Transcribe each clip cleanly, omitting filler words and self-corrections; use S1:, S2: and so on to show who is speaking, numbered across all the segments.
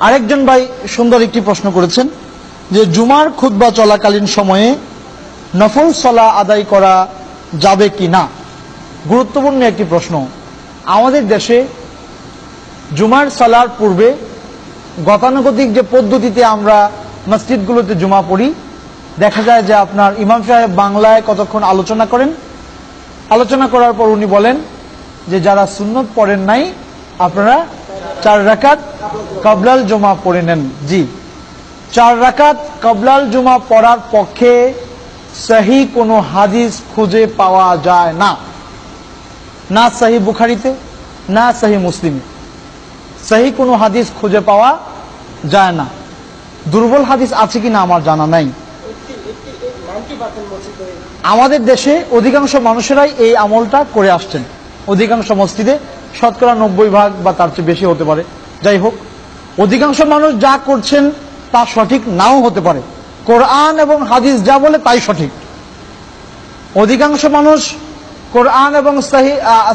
S1: আরেকজন ভাই সুন্দর একটি প্রশ্ন করেছেন যে জুমার খুতবা চলাকালীন সময়ে নফল সালাহ আদায় করা যাবে কি না। গুরুত্বপূর্ণ একটি প্রশ্ন। আমাদের দেশে জুমার সালার পূর্বে গতানুগতিক যে পদ্ধতিতে আমরা মসজিদগুলোতে জুমা পড়ি, দেখা যায় যে আপনার ইমাম সাহেব বাংলায় কতক্ষণ আলোচনা করেন, আলোচনা করার পর উনি বলেন যে যারা সুন্নত পড়েন নাই আপনারা 4 রাকাত কবলাল জুমা পড়ে নেন। জি, 4 রাকাত কবলাল জুমা পড়ার পক্ষে সহি কোনো হাদিস খুঁজে পাওয়া যায় না, না সহি বুখারীতে না সহি মুসলিমে সহি কোনো হাদিস খুঁজে পাওয়া যায় না। দুর্বল হাদিস আছে কিনা আমার জানা নাই। আমাদের দেশে অধিকাংশ মানুষেরাই এই আমলটা করে আসছেন, অধিকাংশ মসজিদে শতকরা 90% বা তার চেয়ে বেশি হতে পারে। যাই হোক, অধিকাংশ মানুষ যা করছেন তা সঠিক নাও হতে পারে। কোরআন এবং হাদিস যা বলে তাই সঠিক। অধিকাংশ মানুষ কোরআন এবং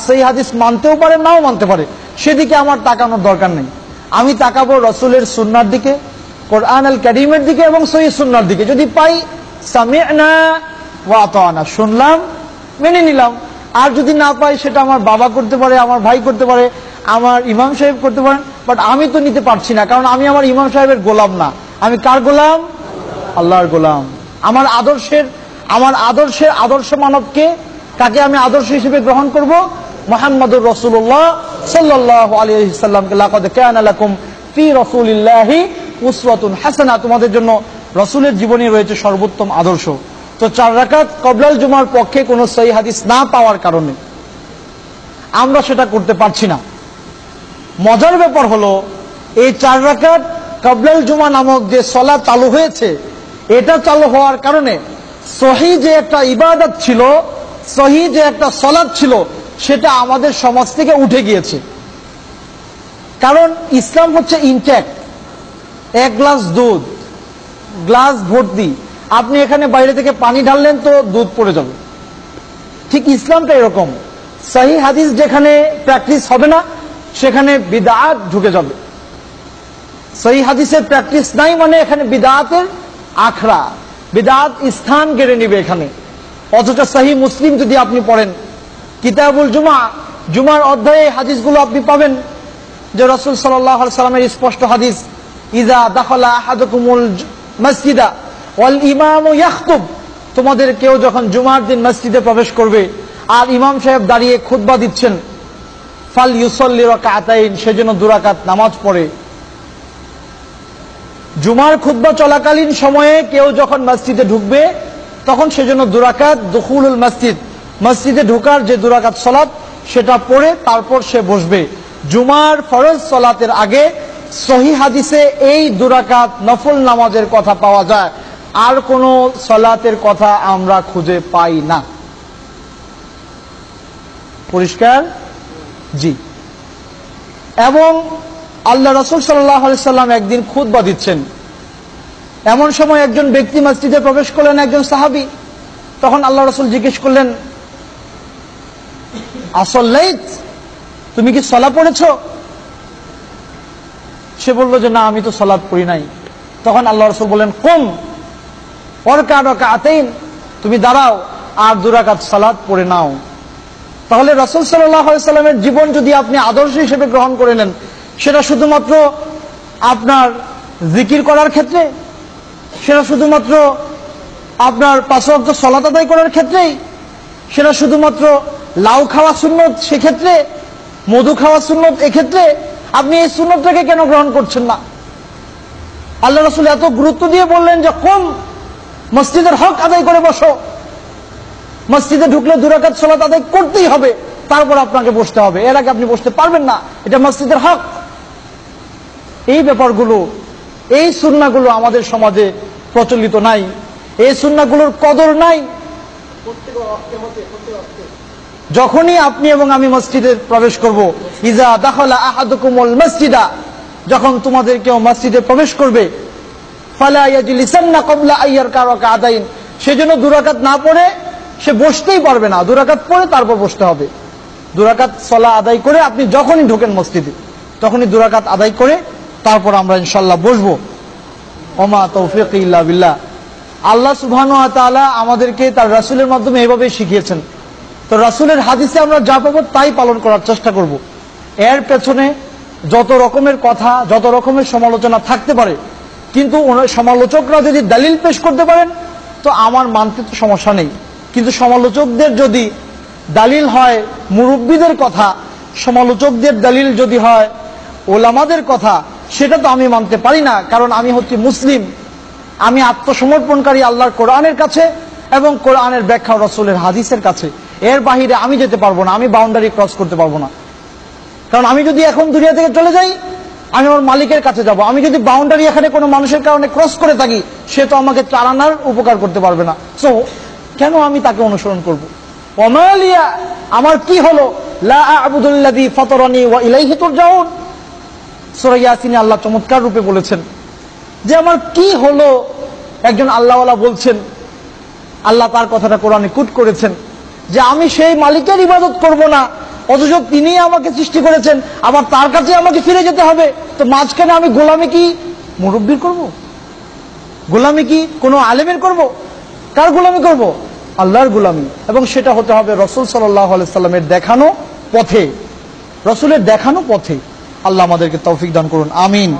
S1: সহি হাদিস মানতেও পারে নাও মানতে পারে, সেদিকে আমার তাকানোর দরকার নেই। আমি তাকাবো রসুলের সুন্নাহর দিকে, কোরআন আল কারীমের দিকে এবং সহি সুন্নাহর দিকে। যদি পাই সামি'না ওয়া আতা'না, শুনলাম মেনে নিলাম। আর যদি না পাই সেটা আমার বাবা করতে পারে, আমার ভাই করতে পারে, আমার ইমাম সাহেব করতে পারেন, বাট আমি তো নিতে পারছি না, কারণ আমি আমার ইমাম সাহেবের গোলাম না। আমি কার গোলাম? আল্লাহর গোলাম। আমার আদর্শের আদর্শ মানবকে, কাকে আমি আদর্শ হিসেবে গ্রহণ করব? মুহাম্মদুর রাসূলুল্লাহ সাল্লাল্লাহু আলাইহি সাল্লামকে। লাকাদ কানা লাকুম ফি রাসূলিল্লাহি উসওয়াতুন হাসানা, তোমাদের জন্য রাসূলের জীবনে রয়েছে সর্বোত্তম আদর্শ। তো 4 রাকাত কবলাল জুমার পক্ষে কোনো সহি হাদিস না পাওয়ার কারণে আমরা সেটা করতে পারছি না। মজার ব্যাপার হলো, এই 4 রাকাত কবলাল জুমা নামক যে সালাত চালু হয়েছে, এটা চালু হওয়ার কারণে সহি যে একটা ইবাদত ছিল, সহি যে একটা সালাত ছিল, সেটা আমাদের সমাজ থেকে উঠে গিয়েছে। কারণ ইসলাম হচ্ছে ইনট্যাক্ট। 1 গ্লাস দুধ, গ্লাস ভর্তি, আপনি এখানে বাইরে থেকে পানি ঢাললেন তো দুধ পড়ে যাবে। ঠিক ইসলামটা এরকম, সহি হাদিস যেখানে প্র্যাকটিস হবে না সেখানে বিদআত ঢুকে যাবে। সহি হাদিসের প্র্যাকটিস নাই মানে এখানে বিদআতের আখড়া, বিদআত স্থান কেড়ে নিবে এখানে। অথচ সহি মুসলিম যদি আপনি পড়েন, কিতাবুল জুমা, জুমার অধ্যায়ে হাদিসগুলো আপনি পাবেন যে রাসূল সাল্লাল্লাহু আলাইহি সাল্লামের স্পষ্ট হাদিস, ইযা দাখালা আহাদুকুমুল মসজিদা ওয়াল ইমামু ইয়াখতুব, তোমাদের কেউ যখন জুমার দিন মসজিদে প্রবেশ করবে আর ইমাম সাহেব দাঁড়িয়ে খুতবা দিচ্ছেন, ফাল ইউসাল্লি রাকাতাইন, সেজন্য 2 রাকাত নামাজ পড়ে। জুমার খুতবা চলাকালীন সময়ে কেউ যখন মসজিদে ঢুকবে তখন সেজন্য 2 রাকাত দুখুলুল মসজিদ, মসজিদে ঢোকার যে 2 রাকাত সালাত সেটা পড়ে তারপর সে বসবে। জুমার ফরজ সালাতের আগে সহি হাদিসে এই 2 রাকাত নফল নামাজের কথা পাওয়া যায়, আর কোন সালাতের কথা আমরা খুঁজে পাই না। পরিষ্কার? জি। এবং আল্লাহ রাসূল সাল্লাল্লাহু আলাইহি সাল্লাম একদিন খুতবা দিচ্ছেন, এমন সময় একজন ব্যক্তি মসজিদে প্রবেশ করলেন, একজন সাহাবী। তখন আল্লাহ রাসূল জিজ্ঞেস করলেন, আসল্লাইত, তুমি কি সালাত পড়েছো? সে বলল যে না, আমি তো সালাত পড়ি নাই। তখন আল্লাহ রাসূল বললেন, কুম ওয়ারকা রাকাতাইন, তুমি দাঁড়াও আর 2 রাকাত সালাত পড়ে নাও। তাহলে রাসূল সাল্লাল্লাহু আলাইহি সাল্লামের জীবন যদি আপনি আদর্শ হিসেবে গ্রহণ করে নেন, সেটা শুধুমাত্র আপনার জিকির করার ক্ষেত্রে, সেটা শুধুমাত্র আপনার 5 ওয়াক্ত সালাত আদায় করার ক্ষেত্রেই, সেটা শুধুমাত্র লাউ খাওয়া সুন্নত সেক্ষেত্রে, মধু খাওয়া সুন্নত এক্ষেত্রে, আপনি এই সুন্নতটাকে কেন গ্রহণ করছেন না? আল্লাহ রাসূল এত গুরুত্ব দিয়ে বললেন যে কম মসজিদের হক আদায় করে বসো, মসজিদে ঢুকলে 2 রাকাত সালাত আদায় করতেই হবে, তারপর আপনাকে বসতে হবে, এর আগে আপনি বসতে পারবেন না, এটা মসজিদের হক। এই ব্যাপারগুলো, এই সুন্নাহগুলো আমাদের সমাজে প্রচলিত নাই, এই সুন্নাহগুলোর কদর নাই। যখনই আপনি এবং আমি মসজিদে প্রবেশ করব, ইজা দাখালা আহাদুকুমুল মসজিদা, যখন তোমাদের কেউ মসজিদে প্রবেশ করবে, ফালা ইয়াজলিসান্না ক্বাবলা আইয়ারকা রাকাতাইন, সেজন্য 2 রাকাত না পড়ে সে বসতেই পারবে না, 2 রাকাত পড়ে তারপর বসতে হবে। 2 রাকাত সালাত আদায় করে আপনি যখনই ঢোকেন মসজিদে, তখনই 2 রাকাত আদায় করে তারপর আমরা ইনশাআল্লাহ বসবো। ওমা তৌফিক ইল্লা বিল্লাহ। আল্লাহ সুবহানাহু ওয়া তাআলা আমাদেরকে তার রাসূলের মাধ্যমে এভাবে শিখিয়েছেন। তো রাসূলের হাদিসে আমরা যা পাবো তাই পালন করার চেষ্টা করব। এর পেছনে যত রকমের কথা, যত রকমের সমালোচনা থাকতে পারে, কিন্তু সমালোচকরা যদি দলিল পেশ করতে পারেন তো আমার মানতে তো সমস্যা নেই। কিন্তু সমালোচকদের যদি দলিল হয় মুরব্বীদের কথা, সমালোচকদের দলিল যদি হয় ওলামাদের কথা, সেটা তো আমি মানতে পারি না। কারণ আমি হচ্ছি মুসলিম, আমি আত্মসমর্পণকারী আল্লাহর কোরআনের কাছে এবং কোরআনের ব্যাখ্যা রাসূলের হাদিসের কাছে। এর বাহিরে আমি যেতে পারবো না, আমি বাউন্ডারি ক্রস করতে পারবো না। কারণ আমি যদি এখন দুনিয়া থেকে চলে যাই, আমি আমার মালিকের কাছে যাব। আমি যদি বাউন্ডারি এখানে কোনো মানুষের কারণে ক্রস করে থাকি, সে তো আমাকে চালানোর উপকার করতে পারবে না। সো কেন আমি তাকে অনুসরণ করব? ওমালিয়া, আমার কি হলো, লা আ'বুদুল্লাযী ফাতারানী ওয়া ইলাইহি তুরজাউন। সূরা ইয়াসিনে আল্লাহ চমৎকার রূপে বলেছেন যে আমার কি হলো। একজন আল্লাহওয়ালা বলছেন, আল্লাহ তার কথাটা কোরআনে কোট করেছেন যে আমি সেই মালিকের ইবাদত করব না, অথচ তিনি আমাকে সৃষ্টি করেছেন, আবার তার কাছে আমাকে ফিরে যেতে হবে। তো মাঝখানে আমি গোলামি কি মুরব্বির করব? গোলামি কি কোনো আলেমের করব? কার গোলামি করব? আল্লাহর গোলামি। এবং সেটা হতে হবে রাসূল সাল্লাল্লাহু আলাইহি সাল্লামের দেখানো পথে, রাসূলের দেখানো পথে। আল্লাহ আমাদেরকে তৌফিক দান করুন, আমিন।